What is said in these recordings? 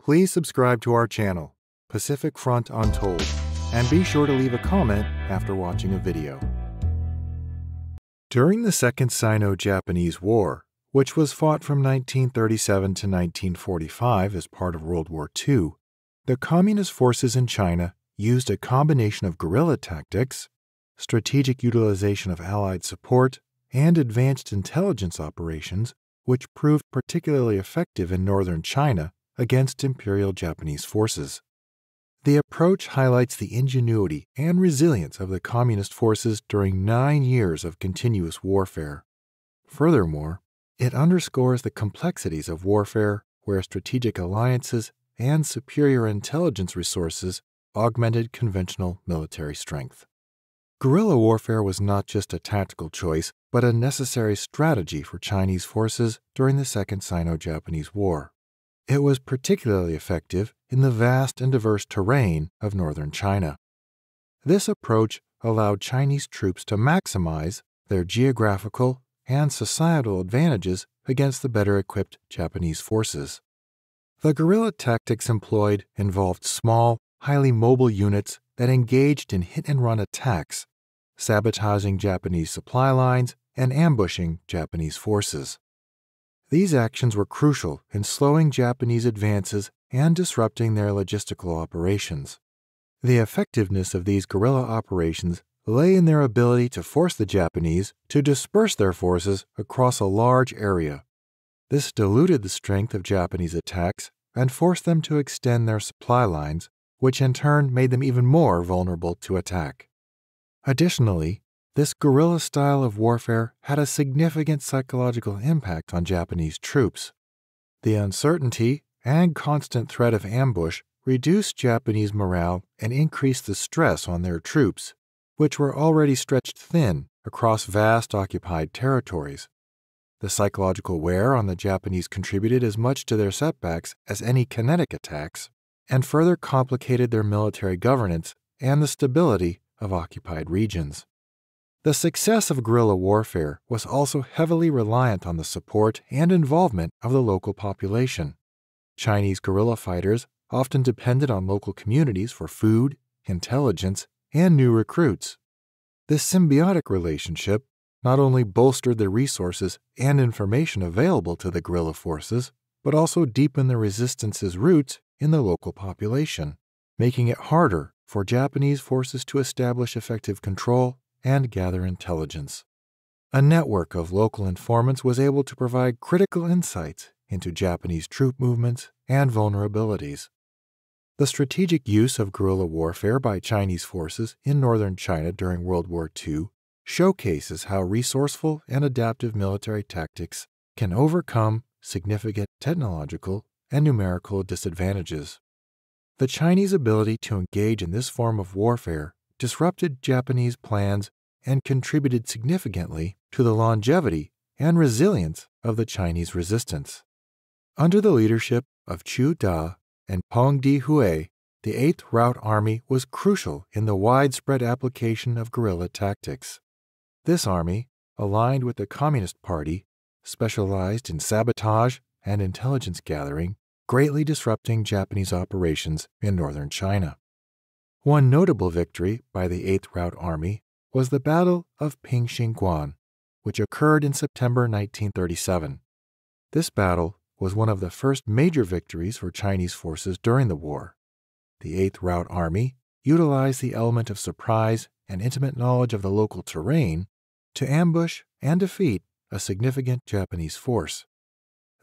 Please subscribe to our channel, Pacific Front Untold, and be sure to leave a comment after watching a video. During the Second Sino-Japanese War, which was fought from 1937 to 1945 as part of World War II, the Communist forces in China used a combination of guerrilla tactics, strategic utilization of Allied support, and advanced intelligence operations, which proved particularly effective in northern China against Imperial Japanese forces. The approach highlights the ingenuity and resilience of the Communist forces during 9 years of continuous warfare. Furthermore, it underscores the complexities of warfare where strategic alliances and superior intelligence resources augmented conventional military strength. Guerrilla warfare was not just a tactical choice, but a necessary strategy for Chinese forces during the Second Sino-Japanese War. It was particularly effective in the vast and diverse terrain of northern China. This approach allowed Chinese troops to maximize their geographical and societal advantages against the better-equipped Japanese forces. The guerrilla tactics employed involved small, highly mobile units that engaged in hit-and-run attacks, sabotaging Japanese supply lines and ambushing Japanese forces. These actions were crucial in slowing Japanese advances and disrupting their logistical operations. The effectiveness of these guerrilla operations lay in their ability to force the Japanese to disperse their forces across a large area. This diluted the strength of Japanese attacks and forced them to extend their supply lines, which in turn made them even more vulnerable to attack. Additionally, this guerrilla style of warfare had a significant psychological impact on Japanese troops. The uncertainty and constant threat of ambush reduced Japanese morale and increased the stress on their troops, which were already stretched thin across vast occupied territories. The psychological wear on the Japanese contributed as much to their setbacks as any kinetic attacks, and further complicated their military governance and the stability of occupied regions. The success of guerrilla warfare was also heavily reliant on the support and involvement of the local population. Chinese guerrilla fighters often depended on local communities for food, intelligence, and new recruits. This symbiotic relationship not only bolstered the resources and information available to the guerrilla forces, but also deepened the resistance's roots in the local population, making it harder for Japanese forces to establish effective control and gather intelligence. A network of local informants was able to provide critical insights into Japanese troop movements and vulnerabilities. The strategic use of guerrilla warfare by Chinese forces in northern China during World War II showcases how resourceful and adaptive military tactics can overcome significant technological and numerical disadvantages. The Chinese ability to engage in this form of warfare disrupted Japanese plans and contributed significantly to the longevity and resilience of the Chinese resistance. Under the leadership of Chu Da and Peng Dehui, the 8th Route Army was crucial in the widespread application of guerrilla tactics. This army, aligned with the Communist Party, specialized in sabotage and intelligence gathering, greatly disrupting Japanese operations in northern China. One notable victory by the 8th Route Army was the Battle of Pingxingguan, which occurred in September 1937. This battle was one of the first major victories for Chinese forces during the war. The 8th Route Army utilized the element of surprise and intimate knowledge of the local terrain to ambush and defeat a significant Japanese force.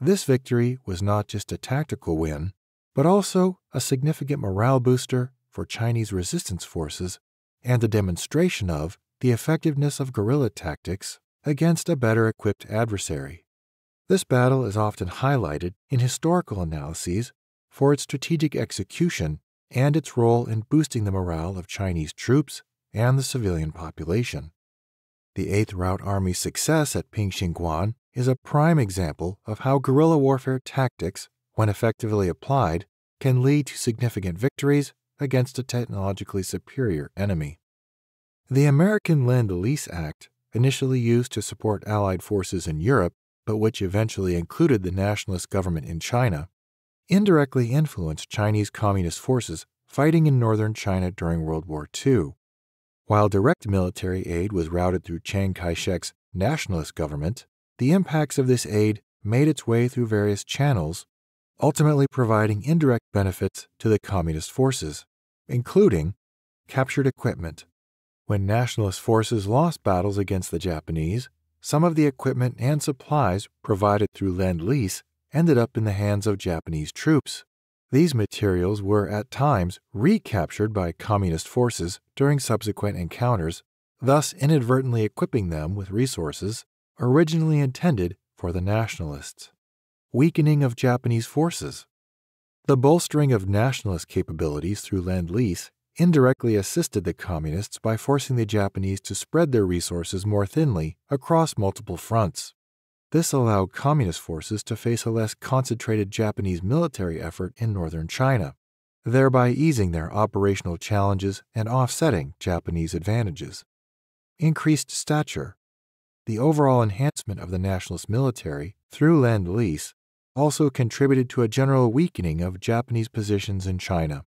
This victory was not just a tactical win, but also a significant morale booster for Chinese resistance forces and a demonstration of the effectiveness of guerrilla tactics against a better-equipped adversary. This battle is often highlighted in historical analyses for its strategic execution and its role in boosting the morale of Chinese troops and the civilian population. The 8th Route Army's success at Pingxingguan is a prime example of how guerrilla warfare tactics, when effectively applied, can lead to significant victories against a technologically superior enemy. The American Lend-Lease Act, initially used to support Allied forces in Europe, but which eventually included the nationalist government in China, indirectly influenced Chinese Communist forces fighting in northern China during World War II. While direct military aid was routed through Chiang Kai-shek's nationalist government, the impacts of this aid made its way through various channels, ultimately providing indirect benefits to the Communist forces, including captured equipment. When nationalist forces lost battles against the Japanese, some of the equipment and supplies provided through Lend-Lease ended up in the hands of Japanese troops. These materials were at times recaptured by Communist forces during subsequent encounters, thus inadvertently equipping them with resources originally intended for the nationalists. Weakening of Japanese forces. The bolstering of nationalist capabilities through Lend-Lease indirectly assisted the Communists by forcing the Japanese to spread their resources more thinly across multiple fronts. This allowed Communist forces to face a less concentrated Japanese military effort in northern China, thereby easing their operational challenges and offsetting Japanese advantages. Increased stature. The overall enhancement of the nationalist military through Lend-Lease also contributed to a general weakening of Japanese positions in China.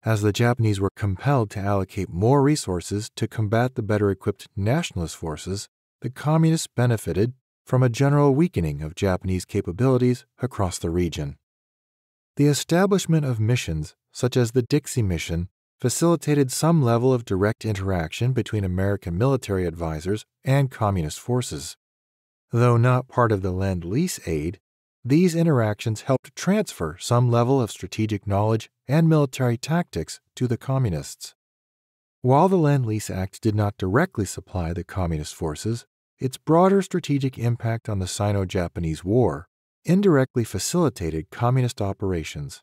As the Japanese were compelled to allocate more resources to combat the better-equipped nationalist forces, the Communists benefited from a general weakening of Japanese capabilities across the region. The establishment of missions, such as the Dixie Mission, facilitated some level of direct interaction between American military advisors and Communist forces. Though not part of the Lend-Lease aid, these interactions helped transfer some level of strategic knowledge and military tactics to the Communists. While the Lend-Lease Act did not directly supply the Communist forces, its broader strategic impact on the Sino-Japanese War indirectly facilitated Communist operations.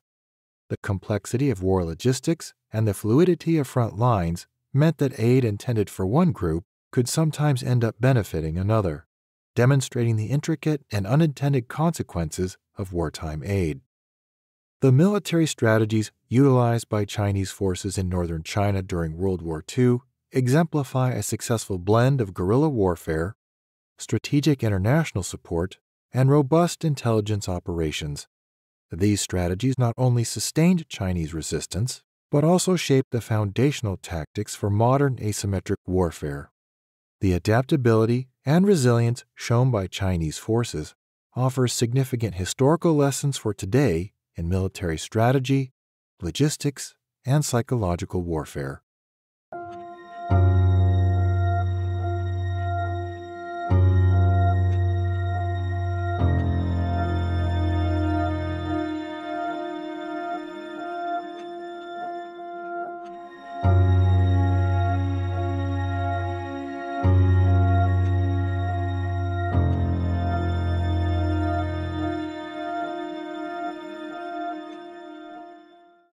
The complexity of war logistics and the fluidity of front lines meant that aid intended for one group could sometimes end up benefiting another, demonstrating the intricate and unintended consequences of wartime aid. The military strategies utilized by Chinese forces in northern China during World War II exemplify a successful blend of guerrilla warfare, strategic international support, and robust intelligence operations. These strategies not only sustained Chinese resistance, but also shaped the foundational tactics for modern asymmetric warfare. The adaptability and resilience shown by Chinese forces offers significant historical lessons for today in military strategy, logistics, and psychological warfare.